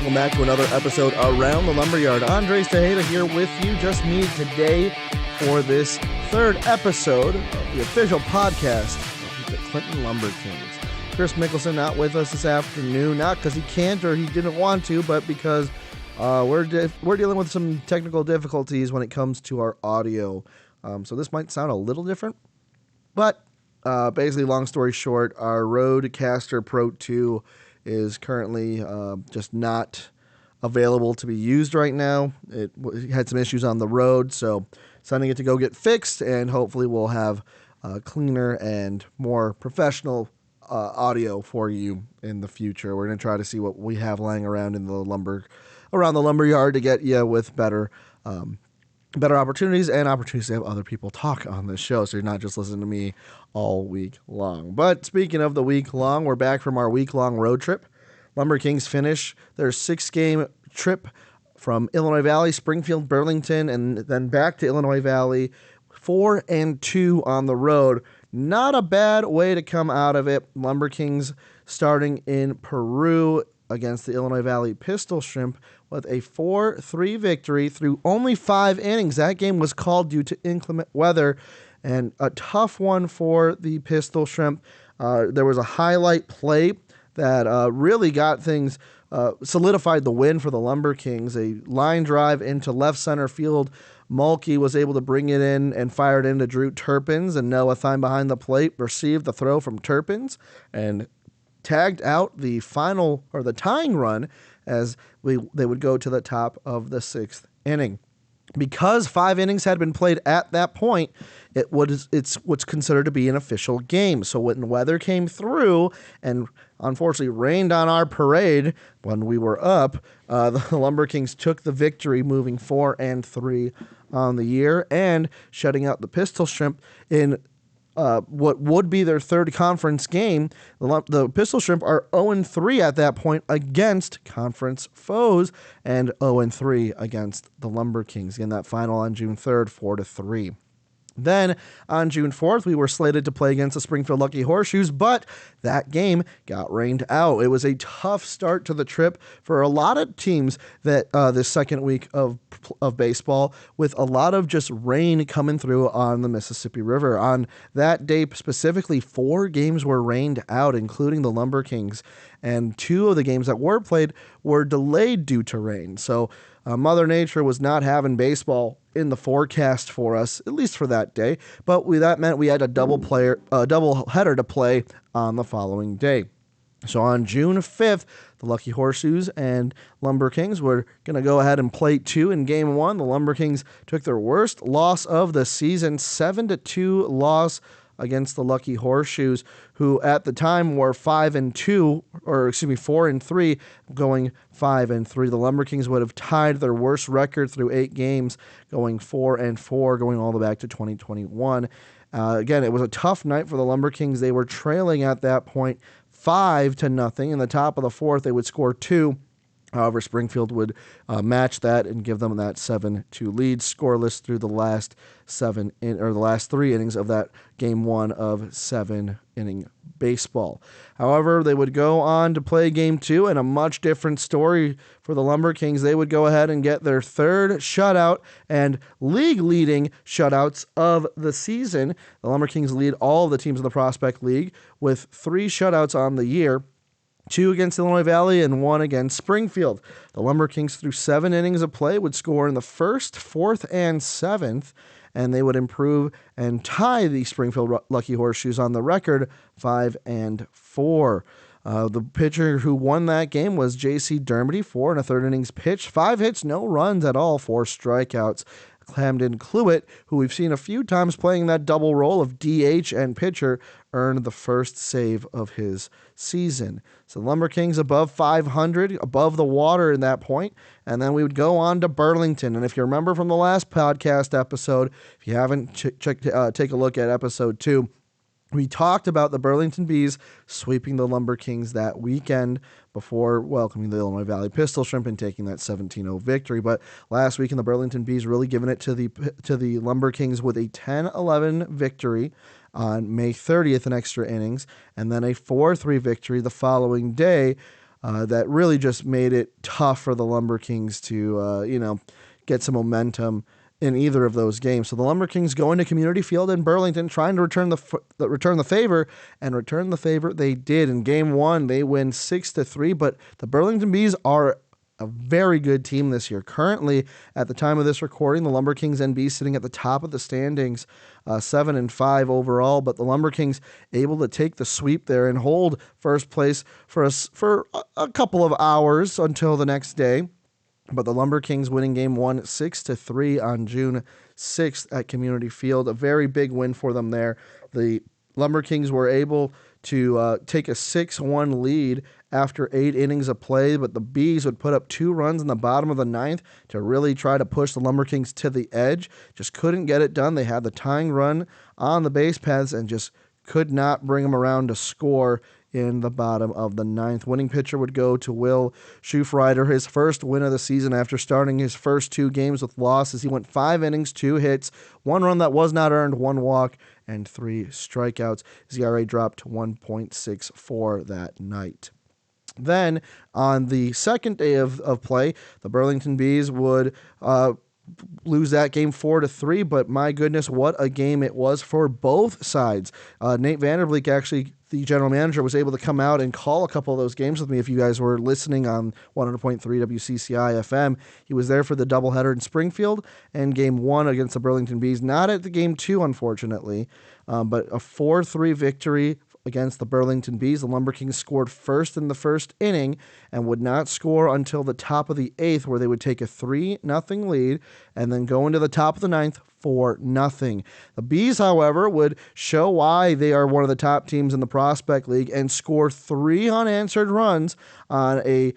welcome back to another episode Around the Lumberyard. Andrés Tejeda here with you, just me today for this third episode of the official podcast of the Clinton LumberKings. Chris Mickelson not with us this afternoon, not because he can't or he didn't want to, but because we're dealing with some technical difficulties when it comes to our audio. So this might sound a little different, but basically, long story short, our Rodecaster Pro 2 is currently just not available to be used right now. It had some issues on the road, so sending it to go get fixed, and hopefully we'll have cleaner and more professional audio for you in the future. We're going to try to see what we have lying around in the lumberyard to get you with better opportunities and opportunities to have other people talk on this show, so you're not just listening to me all week long. But speaking of the week long, we're back from our week-long road trip. LumberKings finish their 6-game trip from Illinois Valley, Springfield, Burlington, and then back to Illinois Valley, 4-2 on the road. Not a bad way to come out of it. LumberKings starting in Peru against the Illinois Valley Pistol Shrimp with a 4-3 victory through only 5 innings. That game was called due to inclement weather, and a tough one for the Pistol Shrimp. There was a highlight play that really got things, solidified the win for the LumberKings. A line drive into left center field. Mulkey was able to bring it in and fire it into Drew Turpins, and Noah Thime behind the plate received the throw from Turpins and tagged out the final, or the tying run, as they would go to the top of the 6th inning. Because 5 innings had been played at that point, it's what's considered to be an official game. So when weather came through and unfortunately rained on our parade when we were up, the LumberKings took the victory, moving 4-3 on the year and shutting out the Pistol Shrimp in what would be their third conference game. The Pistol Shrimp are 0-3 at that point against conference foes and 0-3 against the LumberKings. Again, that final on June 3rd, 4-3. Then on June 4th, we were slated to play against the Springfield Lucky Horseshoes, but that game got rained out. It was a tough start to the trip for a lot of teams that this second week of baseball, with a lot of just rain coming through on the Mississippi River. On that day specifically, 4 games were rained out, including the LumberKings, and 2 of the games that were played were delayed due to rain. So Mother Nature was not having baseball in the forecast for us, at least for that day. But that meant we had a double header to play on the following day. So on June 5th, the Lucky Horseshoes and LumberKings were going to go ahead and play 2 in Game 1. The LumberKings took their worst loss of the season, 7-2 loss against the Lucky Horseshoes, who at the time were 4-3, going 5-3. The LumberKings would have tied their worst record through 8 games, going 4-4, going all the way back to 2021. Again, it was a tough night for the LumberKings. They were trailing at that point 5-0. In the top of the 4th, they would score 2. However, Springfield would match that and give them that 7-2 lead, scoreless through the last 3 innings of that Game 1 of 7-inning baseball. However, they would go on to play Game 2, and a much different story for the LumberKings. They would go ahead and get their 3rd shutout and league-leading shutouts of the season. The LumberKings lead all of the teams in the Prospect League with 3 shutouts on the year. 2 against Illinois Valley and 1 against Springfield. The LumberKings, through 7 innings of play, would score in the 1st, 4th, and 7th, and they would improve and tie the Springfield Lucky Horseshoes on the record 5-4. The pitcher who won that game was J.C. Dermody, 4 1/3 innings pitched, 5 hits, no runs at all, 4 strikeouts. Clamden Cluett, who we've seen a few times playing that double role of DH and pitcher, earned the first save of his season. So LumberKings above 500, above the water in that point, and then we would go on to Burlington. And if you remember from the last podcast episode, if you haven't take a look at episode 2, we talked about the Burlington Bees sweeping the LumberKings that weekend before welcoming the Illinois Valley Pistol Shrimp and taking that 17-0 victory. But last weekend, the Burlington Bees really giving it to the LumberKings with a 10-11 victory on May 30th in extra innings, and then a 4-3 victory the following day that really just made it tough for the LumberKings to, get some momentum in either of those games. So the LumberKings go into Community Field in Burlington trying to return the favor, and return the favor they did. In Game 1, they win 6-3, but the Burlington Bees are a very good team this year. Currently, at the time of this recording, the LumberKings and Bees sitting at the top of the standings, 7-5 overall, but the LumberKings able to take the sweep there and hold first place for a couple of hours until the next day. But the LumberKings winning Game 1 6-3 on June 6th at Community Field. A very big win for them there. The LumberKings were able to take a 6-1 lead after 8 innings of play, but the Bees would put up 2 runs in the bottom of the 9th to really try to push the LumberKings to the edge. Just couldn't get it done. They had the tying run on the base paths and just could not bring them around to score in the bottom of the 9th. Winning pitcher would go to Will Schufrider, his first win of the season after starting his first 2 games with losses. He went 5 innings, 2 hits, 1 run that was not earned, 1 walk, and 3 strikeouts. His ERA dropped to 1.64 that night. Then, on the second day of play, the Burlington Bees would lose that game 4-3, but my goodness, what a game it was for both sides. Nate Vandervleek, actually, the general manager, was able to come out and call a couple of those games with me. If you guys were listening on 100.3 WCCI FM, he was there for the doubleheader in Springfield and Game 1 against the Burlington Bees. Not at the Game 2, unfortunately, but a 4-3 victory against the Burlington Bees. The LumberKings scored first in the first inning and would not score until the top of the 8th, where they would take a 3-0 lead and then go into the top of the 9th 4-0. The Bees, however, would show why they are one of the top teams in the Prospect League and score 3 unanswered runs on a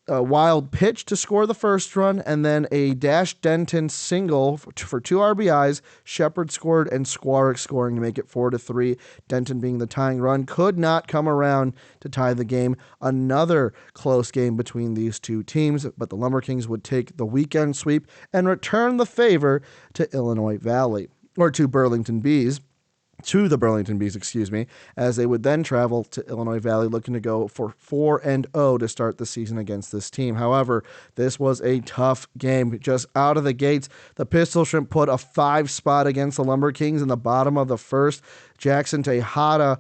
wild pitch to score the first run, and then a Dash Denton single for 2 RBIs. Shepard scored and Squarick scoring to make it 4-3. Denton being the tying run could not come around to tie the game. Another close game between these 2 teams, but the LumberKings would take the weekend sweep and return the favor to Illinois Valley, or to Burlington Bees. To the Burlington Bees, as they would then travel to Illinois Valley looking to go for 4-0 to start the season against this team. However, this was a tough game. Just out of the gates, the Pistol Shrimp put a 5 spot against the LumberKings in the bottom of the first. Jackson Bruno,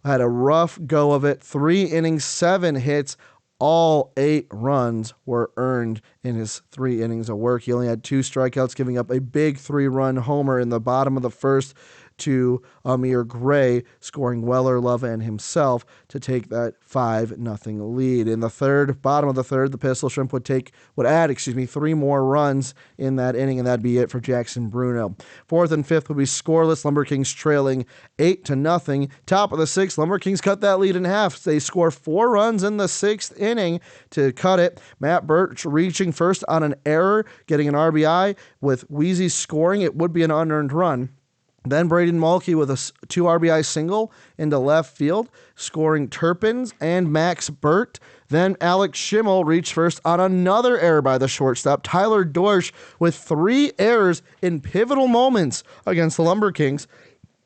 had a rough go of it. 3 innings, 7 hits. All 8 runs were earned in his 3 innings of work. He only had 2 strikeouts, giving up a big 3-run homer in the bottom of the first to Amir Gray, scoring Weller, Love, and himself to take that 5-0 lead. In the bottom of the third, the Pistol Shrimp would add 3 more runs in that inning, and that'd be it for Jackson Bruno. 4th and 5th would be scoreless, LumberKings trailing 8-0. Top of the 6th, LumberKings cut that lead in half. They score 4 runs in the 6th inning to cut it. Matt Birch reaching first on an error, getting an RBI. With Wheezy scoring, it would be an unearned run. Then Braden Mulkey with a 2 RBI single into left field, scoring Turpins and Max Burt. Then Alex Schimmel reached first on another error by the shortstop. Tyler Dorsch with 3 errors in pivotal moments against the LumberKings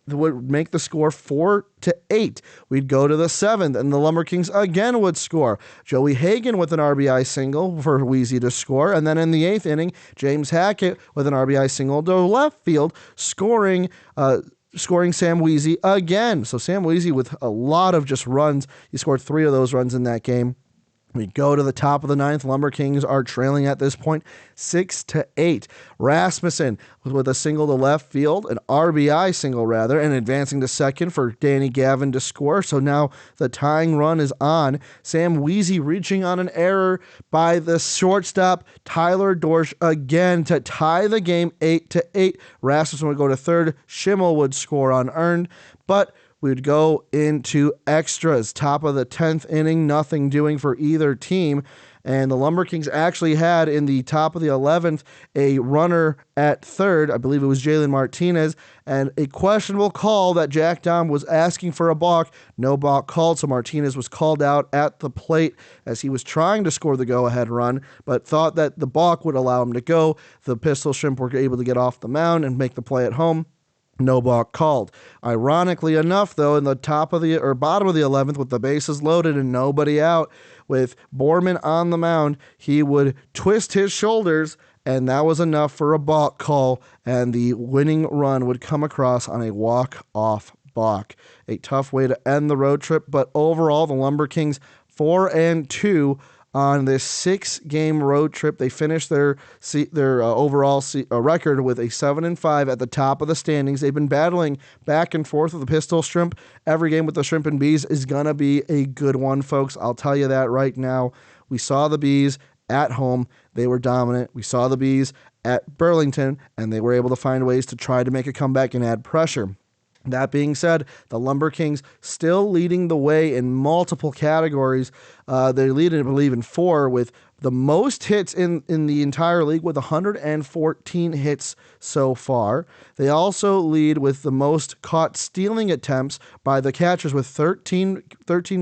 would make the score 4-8. We'd go to the 7th, and the LumberKings again would score. Joey Hagan with an RBI single for Wheezy to score, and then in the 8th inning, James Hackett with an RBI single to left field, scoring Sam Wheezy again. So Sam Wheezy with a lot of just runs. He scored 3 of those runs in that game. We go to the top of the 9th. LumberKings are trailing at this point 6-8. Rasmussen with a single to left field, an RBI single rather, and advancing to second for Danny Gavin to score. So now the tying run is on. Sam Wheezy reaching on an error by the shortstop Tyler Dorsch again to tie the game 8-8. Rasmussen would go to third. Schimmel would score unearned, but we would go into extras. Top of the 10th inning, nothing doing for either team. And the LumberKings actually had in the top of the 11th a runner at third. I believe it was Jalen Martinez, and a questionable call that Jack Dom was asking for a balk. No balk called, so Martinez was called out at the plate as he was trying to score the go-ahead run, but thought that the balk would allow him to go. The Pistol Shrimp were able to get off the mound and make the play at home. No balk called. Ironically enough, though, in the top of the or bottom of the 11th, with the bases loaded and nobody out, with Borman on the mound, he would twist his shoulders, and that was enough for a balk call, and the winning run would come across on a walk-off balk. A tough way to end the road trip, but overall, the LumberKings 4-2 on this 6-game road trip. They finished their overall record with a 7-5 at the top of the standings. They've been battling back and forth with the Pistol Shrimp. Every game with the Shrimp and Bees is going to be a good one, folks. I'll tell you that right now. We saw the Bees at home. They were dominant. We saw the Bees at Burlington, and they were able to find ways to try to make a comeback and add pressure. That being said, the LumberKings still leading the way in multiple categories. They lead, I believe, in 4 with the most hits in the entire league with 114 hits so far. They also lead with the most caught stealing attempts by the catchers with 13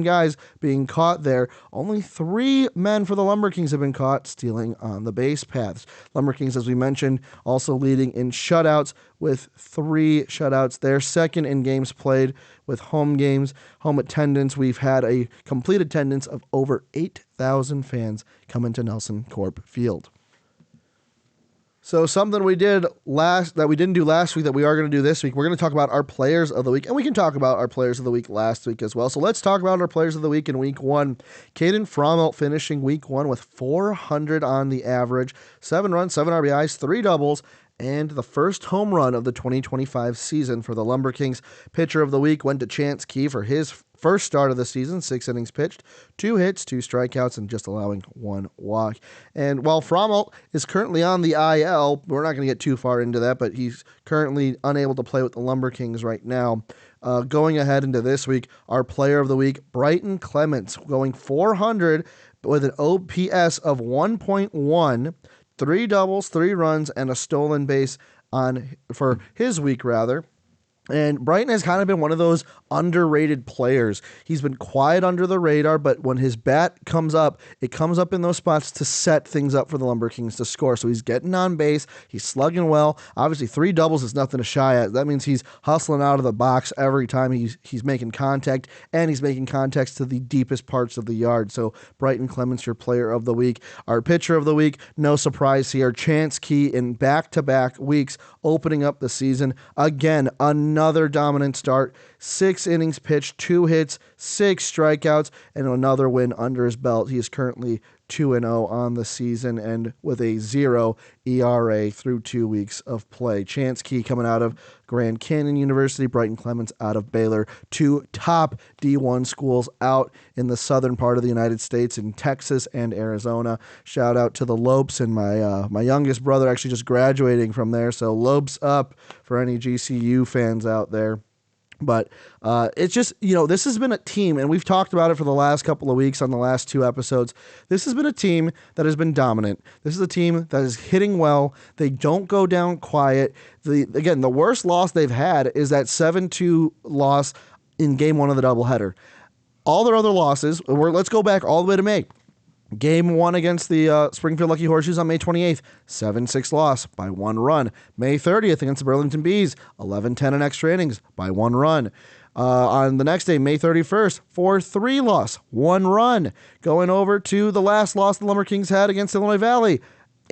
guys being caught there. Only 3 men for the LumberKings have been caught stealing on the base paths. LumberKings, as we mentioned, also leading in shutouts with 3 shutouts. They're second in games played with home games. Home attendance, we've had a complete attendance of over 8,000 fans come into NelsonCorp Field. So something we didn't do last week that we are going to do this week, we're going to talk about our players of the week, and we can talk about our players of the week last week as well. So let's talk about our players of the week in week 1. Caden Frommelt finishing week 1 with 400 on the average, 7 runs, 7 RBIs, 3 doubles, and the first home run of the 2025 season for the LumberKings. Pitcher of the week went to Chance Key for his first start of the season, 6 innings pitched, 2 hits, 2 strikeouts, and just allowing 1 walk. And while Frommelt is currently on the IL, we're not going to get too far into that, but he's currently unable to play with the LumberKings right now. Going ahead into this week, our player of the week, Brighton Clements, going 400 with an OPS of 1.1, 3 doubles, 3 runs, and a stolen base for his week, rather. And Brighton has kind of been one of those underrated players. He's been quiet under the radar, but when his bat comes up, it comes up in those spots to set things up for the LumberKings to score. So he's getting on base. He's slugging well. Obviously, 3 doubles is nothing to shy at. That means he's hustling out of the box every time he's making contact, and he's making contacts to the deepest parts of the yard. So Brighton Clements, your player of the week. Our pitcher of the week, no surprise here, Chance Key in back-to-back weeks, opening up the season. Again, another dominant start, 6 innings pitched, 2 hits, 6 strikeouts, and another win under his belt. He is currently 2-0 on the season and with a 0 ERA through 2 weeks of play. Chance Key coming out of Grand Canyon University, Brighton Clements out of Baylor, 2 top D1 schools out in the southern part of the United States in Texas and Arizona. Shout out to the Lopes, and my youngest brother actually just graduating from there, so Lopes up for any GCU fans out there. But it's just, this has been a team, and we've talked about it for the last couple of weeks on the last 2 episodes. This has been a team that has been dominant. This is a team that is hitting well. They don't go down quiet. The worst loss they've had is that 7-2 loss in game 1 of the doubleheader. All their other losses, let's go back all the way to May. Game 1 against the Springfield Lucky Horseshoes on May 28th, 7-6 loss by 1 run. May 30th against the Burlington Bees, 11-10 in extra innings by 1 run. On the next day, May 31st, 4-3 loss, 1 run. Going over to the last loss the LumberKings had against Illinois Valley,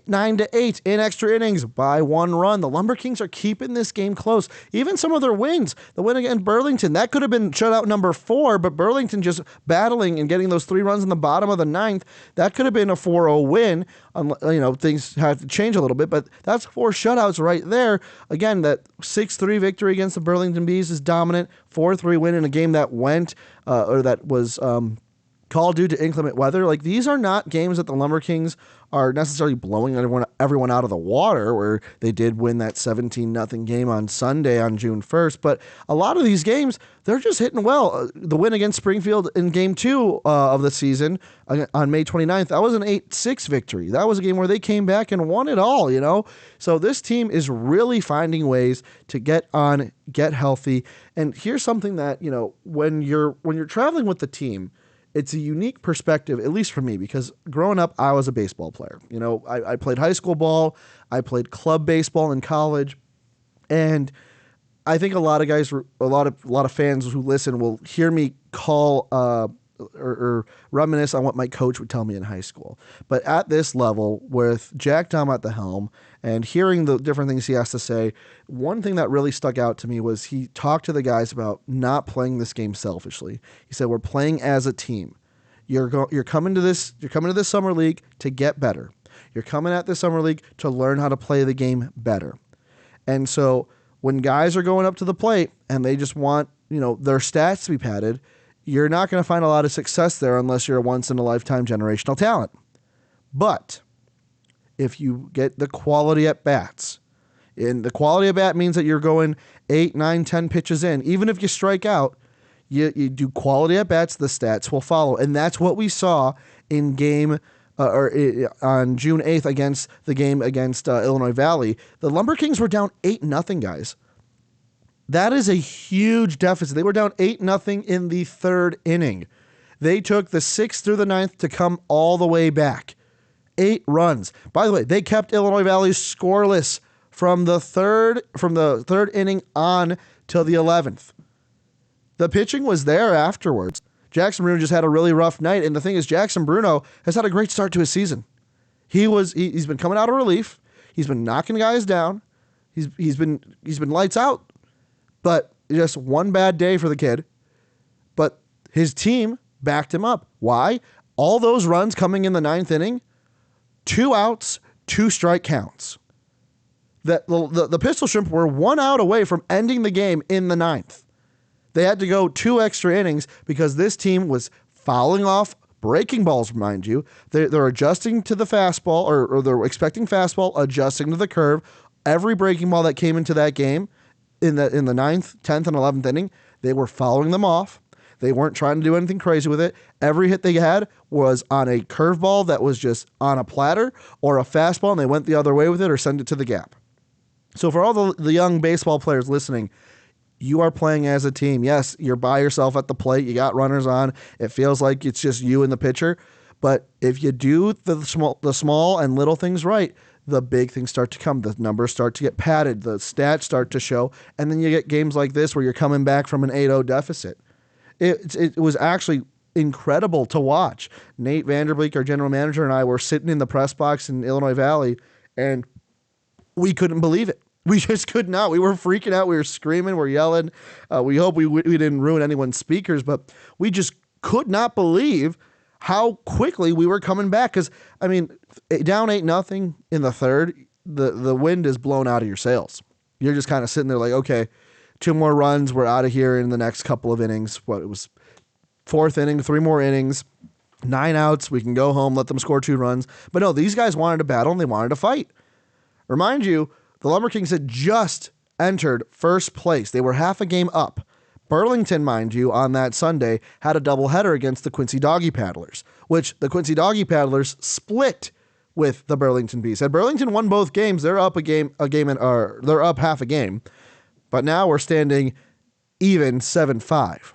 9-8 in extra innings by 1 run. The LumberKings are keeping this game close. Even some of their wins, the win against Burlington, that could have been shutout number 4, but Burlington just battling and getting those 3 runs in the bottom of the 9th, that could have been a 4-0 win. Things had to change a little bit, but that's 4 shutouts right there. Again, that 6-3 victory against the Burlington Bees is dominant. 4-3 win in a game that was called due to inclement weather. Like, these are not games that the LumberKings are necessarily blowing everyone out of the water, where they did win that 17-0 game on Sunday on June 1st. But a lot of these games, they're just hitting well. The win against Springfield in game 2 of the season on May 29th, that was an 8-6 victory. That was a game where they came back and won it all, So this team is really finding ways to get healthy. And here's something that, when you're traveling with the team, it's a unique perspective, at least for me, because growing up, I was a baseball player. I played high school ball, I played club baseball in college, and I think a lot of guys, a lot of fans who listen will hear me call or reminisce on what my coach would tell me in high school. But at this level, with Jack Dom at the helm and hearing the different things he has to say, one thing that really stuck out to me was he talked to the guys about not playing this game selfishly. He said, "We're playing as a team. You're coming to this summer league to get better. You're coming at this summer league to learn how to play the game better." And so when guys are going up to the plate and they just want, their stats to be padded, you're not going to find a lot of success there unless you're a once-in-a-lifetime generational talent. But if you get the quality at bats, and the quality at bat means that you're going 8, 9, 10 pitches in, even if you strike out, you do quality at bats, the stats will follow. And that's what we saw in on June 8th against the game against Illinois Valley. The LumberKings were down 8-0, guys. That is a huge deficit. They were down 8-0 in the third inning. They took the 6th through the 9th to come all the way back. 8 runs. By the way, they kept Illinois Valley scoreless from the third inning on till the 11th. The pitching was there afterwards. Jackson Bruno just had a really rough night, and the thing is, Jackson Bruno has had a great start to his season. He's been coming out of relief. He's been knocking guys down. He's been lights out. But just one bad day for the kid. But his team backed him up. Why? All those runs coming in the 9th inning, 2 outs, 2 strike counts. The Pistol Shrimp were 1 out away from ending the game in the 9th. They had to go 2 extra innings because this team was fouling off breaking balls, mind you. They're adjusting to the fastball, or they're expecting fastball, adjusting to the curve. Every breaking ball that came into that game in the 9th, 10th, and 11th inning, they were fouling them off. They weren't trying to do anything crazy with it. Every hit they had was on a curveball that was just on a platter or a fastball, and they went the other way with it or sent it to the gap. So for all the young baseball players listening, you are playing as a team. Yes, you're by yourself at the plate. You got runners on. It feels like it's just you and the pitcher. But if you do the small and little things right, the big things start to come. The numbers start to get padded. The stats start to show. And then you get games like this where you're coming back from an 8-0 deficit. It was actually incredible to watch. Nate Vanderbeek, our general manager, and I were sitting in the press box in Illinois Valley, and we couldn't believe it. We just could not. We were freaking out. We were screaming. We're yelling. We hope we didn't ruin anyone's speakers, but we just could not believe how quickly we were coming back. Because, I mean, down 8-0 in the third, the wind is blown out of your sails. You're just kind of sitting there like, okay, 2 more runs. We're out of here in the next couple of innings. It was 4th inning, 3 more innings, 9 outs. We can go home, let them score 2 runs. But no, these guys wanted to battle and they wanted to fight. Remind you, the LumberKings had just entered first place. They were half a game up. Burlington, mind you, on that Sunday, had a doubleheader against the Quincy Doggy Paddlers, which the Quincy Doggy Paddlers split with the Burlington Bees. Had Burlington won both games, they're up they're up half a game. But now we're standing even 7-5.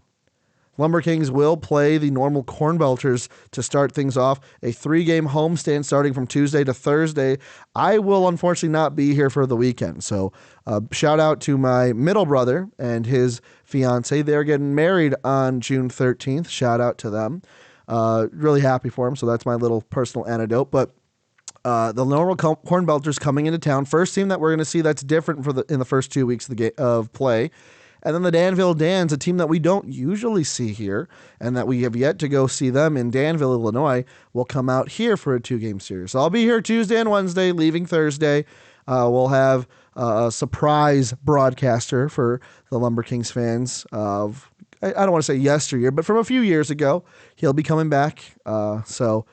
LumberKings will play the normal CornBelters to start things off. A 3-game homestand starting from Tuesday to Thursday. I will unfortunately not be here for the weekend. So shout out to my middle brother and his fiance. They're getting married on June 13th. Shout out to them. Really happy for them. So that's my little personal anecdote. But the normal CornBelters coming into town. First team that we're going to see that's different in the first 2 weeks of play. And then the Danville Dans, a team that we don't usually see here and that we have yet to go see them in Danville, Illinois, will come out here for a 2-game series. So I'll be here Tuesday and Wednesday, leaving Thursday. We'll have a surprise broadcaster for the LumberKings fans of, I don't want to say yesteryear, but from a few years ago. He'll be coming back. So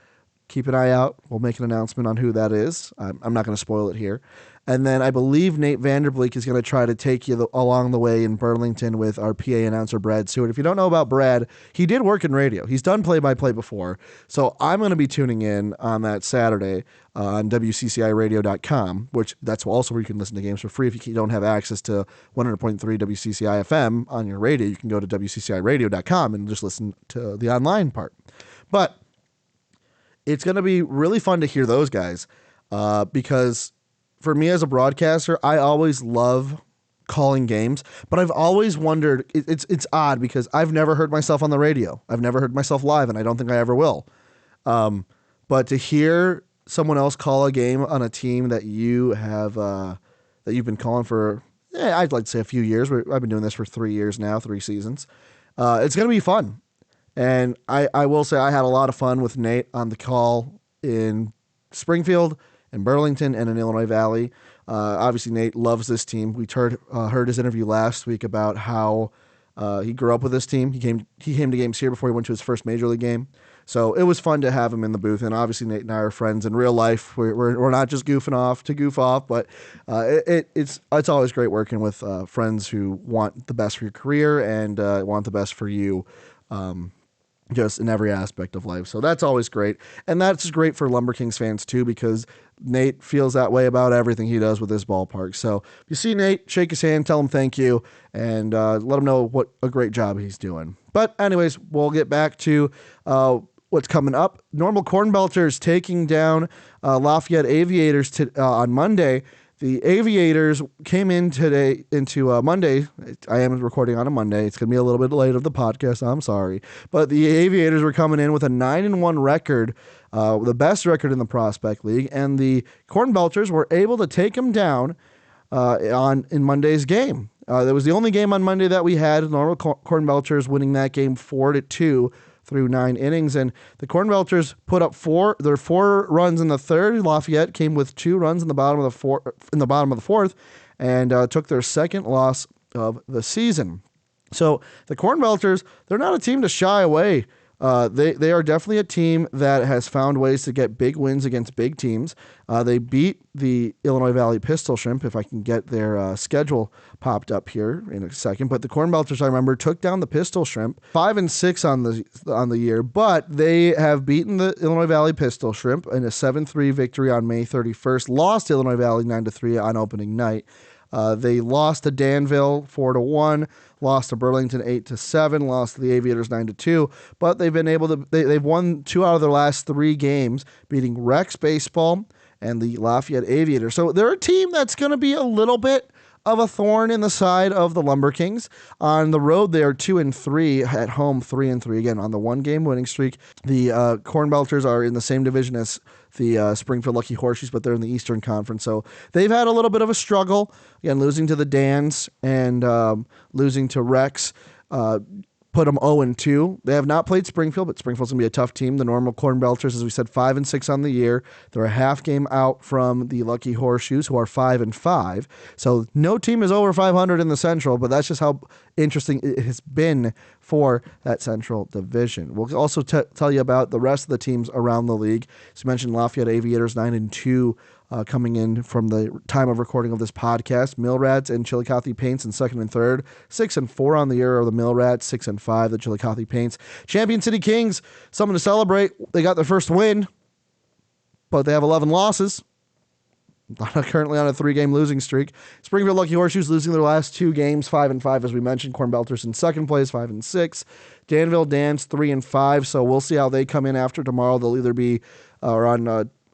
keep an eye out. We'll make an announcement on who that is. I'm not going to spoil it here. And then I believe Nate Vanderbeek is going to try to take you along the way in Burlington with our PA announcer, Brad Stewart. If you don't know about Brad, he did work in radio. He's done play-by-play before. So I'm going to be tuning in on that Saturday on WCCIradio.com, which that's also where you can listen to games for free. If you don't have access to 100.3 WCCI FM on your radio, you can go to WCCIradio.com and just listen to the online part. But it's going to be really fun to hear those guys because for me as a broadcaster, I always love calling games, but I've always wondered, it's odd because I've never heard myself on the radio. I've never heard myself live, and I don't think I ever will. But to hear someone else call a game on a team that you have, that you've been calling for, I'd like to say a few years. I've been doing this for 3 years now, 3 seasons. It's going to be fun. And I will say I had a lot of fun with Nate on the call in Springfield, in Burlington, and in Illinois Valley. Obviously, Nate loves this team. We heard his interview last week about how he grew up with this team. He came to games here before he went to his first major league game. So it was fun to have him in the booth. And obviously, Nate and I are friends in real life. We're not just goofing off to goof off, but it's always great working with friends who want the best for your career and want the best for you. Just in every aspect of life. So that's always great. And that's great for LumberKings fans too, because Nate feels that way about everything he does with this ballpark. So if you see Nate, shake his hand, tell him thank you, and let him know what a great job he's doing. But anyways, we'll get back to what's coming up. Normal CornBelters taking down Lafayette Aviators on Monday. The Aviators came in today into Monday. I am recording on a Monday. It's going to be a little bit late of the podcast. I'm sorry. But the Aviators were coming in with a 9-1 record, the best record in the Prospect League. And the CornBelters were able to take them down in Monday's game. That was the only game on Monday that we had. Normal CornBelters winning that game 4-2 through 9 innings, and the CornBelters put up four runs in the third. Lafayette came with 2 runs in the bottom of the fourth, and took their second loss of the season. So the CornBelters, they're not a team to shy away. They are definitely a team that has found ways to get big wins against big teams. They beat the Illinois Valley Pistol Shrimp, if I can get their schedule popped up here in a second. But the CornBelters, I remember, took down the Pistol Shrimp 5-6 on the year, but they have beaten the Illinois Valley Pistol Shrimp in a 7-3 victory on May 31st. Lost to Illinois Valley 9-3 on opening night. They lost to Danville 4-1, lost to Burlington 8-7, lost to the Aviators 9-2, but they've been able to. They've won 2 out of their last 3 games, beating Rex Baseball and the Lafayette Aviators. So they're a team that's going to be a little bit of a thorn in the side of the LumberKings. On the road, they are 2-3. At home, 3-3. Again, on the 1-game winning streak. The CornBelters are in the same division as the Springfield Lucky Horseshoes, but they're in the Eastern Conference. So they've had a little bit of a struggle. Again, losing to the Dans and losing to Rex. Put them 0-2. They have not played Springfield, but Springfield's going to be a tough team. The normal CornBelters, as we said, 5-6 on the year. They're a half game out from the Lucky Horseshoes, who are 5-5. So no team is over 500 in the Central, but that's just how interesting it has been for that Central Division. We'll also tell you about the rest of the teams around the league. As you mentioned, Lafayette Aviators 9-2. Coming in from the time of recording of this podcast. Millrads and Chillicothe Paints in second and third. 6-4 on the year are the Millrads, 6-5 the Chillicothe Paints. Champion City Kings, something to celebrate. They got their first win, but they have 11 losses. Currently on a 3-game losing streak. Springfield Lucky Horseshoes losing their last 2 games, 5-5 as we mentioned. CornBelters in second place, 5-6. Danville Dans 3-5. So we'll see how they come in after tomorrow. They'll either be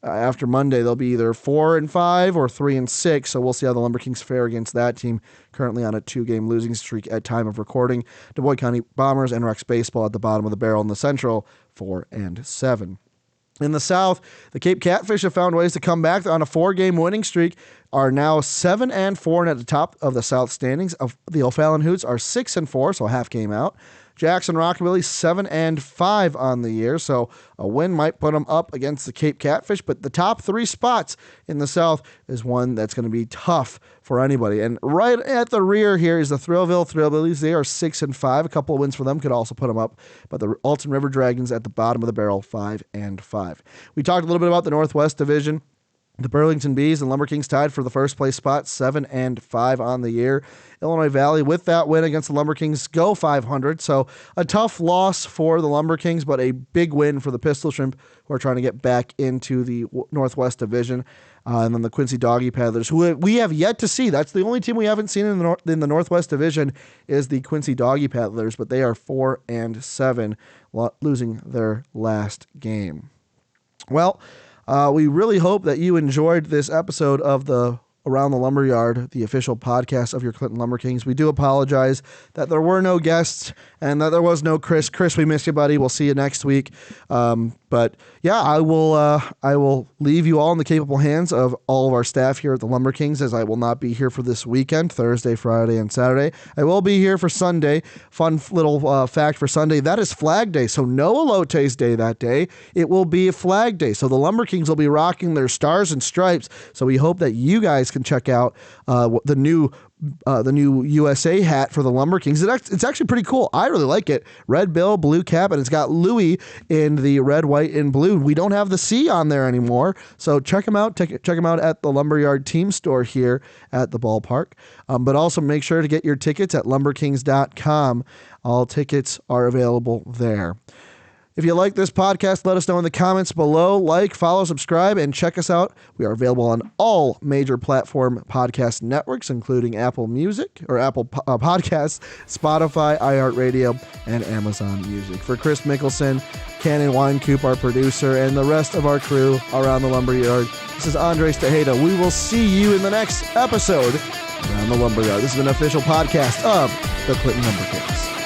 after Monday, they'll be either 4-5 or 3-6. So we'll see how the LumberKings fare against that team, currently on a 2-game losing streak at time of recording. Du Bois County Bombers and Rex Baseball at the bottom of the barrel in the Central, 4-7. In the South, the Cape Catfish have found ways to come back. They're on a 4-game winning streak, are now 7-4 and at the top of the South standings. The O'Fallon Hoots are 6-4, so a half game out. Jackson Rockabilly 7-5 on the year, so a win might put them up against the Cape Catfish, but the top 3 spots in the South is one that's going to be tough for anybody. And right at the rear here is the Thrillville Thrillbillies. They are 6-5. A couple of wins for them could also put them up, but the Alton River Dragons at the bottom of the barrel, 5-5. We talked a little bit about the Northwest Division. The Burlington Bees and LumberKings tied for the first place spot, 7-5 on the year. Illinois Valley, with that win against the LumberKings, go 500. So a tough loss for the LumberKings, but a big win for the Pistol Shrimp, who are trying to get back into the Northwest Division. And then the Quincy Doggy Paddlers, who we have yet to see. That's the only team we haven't seen in the Northwest Division is the Quincy Doggy Paddlers, but they are 4-7, losing their last game. Well, we really hope that you enjoyed this episode of the Around the Lumberyard, the official podcast of your Clinton LumberKings. We do apologize that there were no guests and that there was no Chris. Chris, we miss you, buddy. We'll see you next week. But yeah, I will leave you all in the capable hands of all of our staff here at the LumberKings, as I will not be here for this weekend, Thursday, Friday, and Saturday. I will be here for Sunday. Fun little fact for Sunday, that is Flag Day, so no Elotes Day that day. It will be a Flag Day, so the LumberKings will be rocking their stars and stripes, so we hope that you guys can check out the new USA hat for the LumberKings. It's actually pretty cool. I really like it. Red bill, blue cap, and it's got Louis in the red, white, and blue. We don't have the C on there anymore, so check them out. Check them out at the Lumberyard team store here at the ballpark. But also make sure to get your tickets at LumberKings.com. All tickets are available there. If you like this podcast, let us know in the comments below. Like, follow, subscribe, and check us out. We are available on all major platform podcast networks, including Apple Music or Apple Podcasts, Spotify, iHeartRadio, and Amazon Music. For Chris Mickelson, Cannon Winecoop, our producer, and the rest of our crew around the Lumberyard, this is Andrés Tejeda. We will see you in the next episode around the Lumberyard. This is an official podcast of the Clinton LumberKings.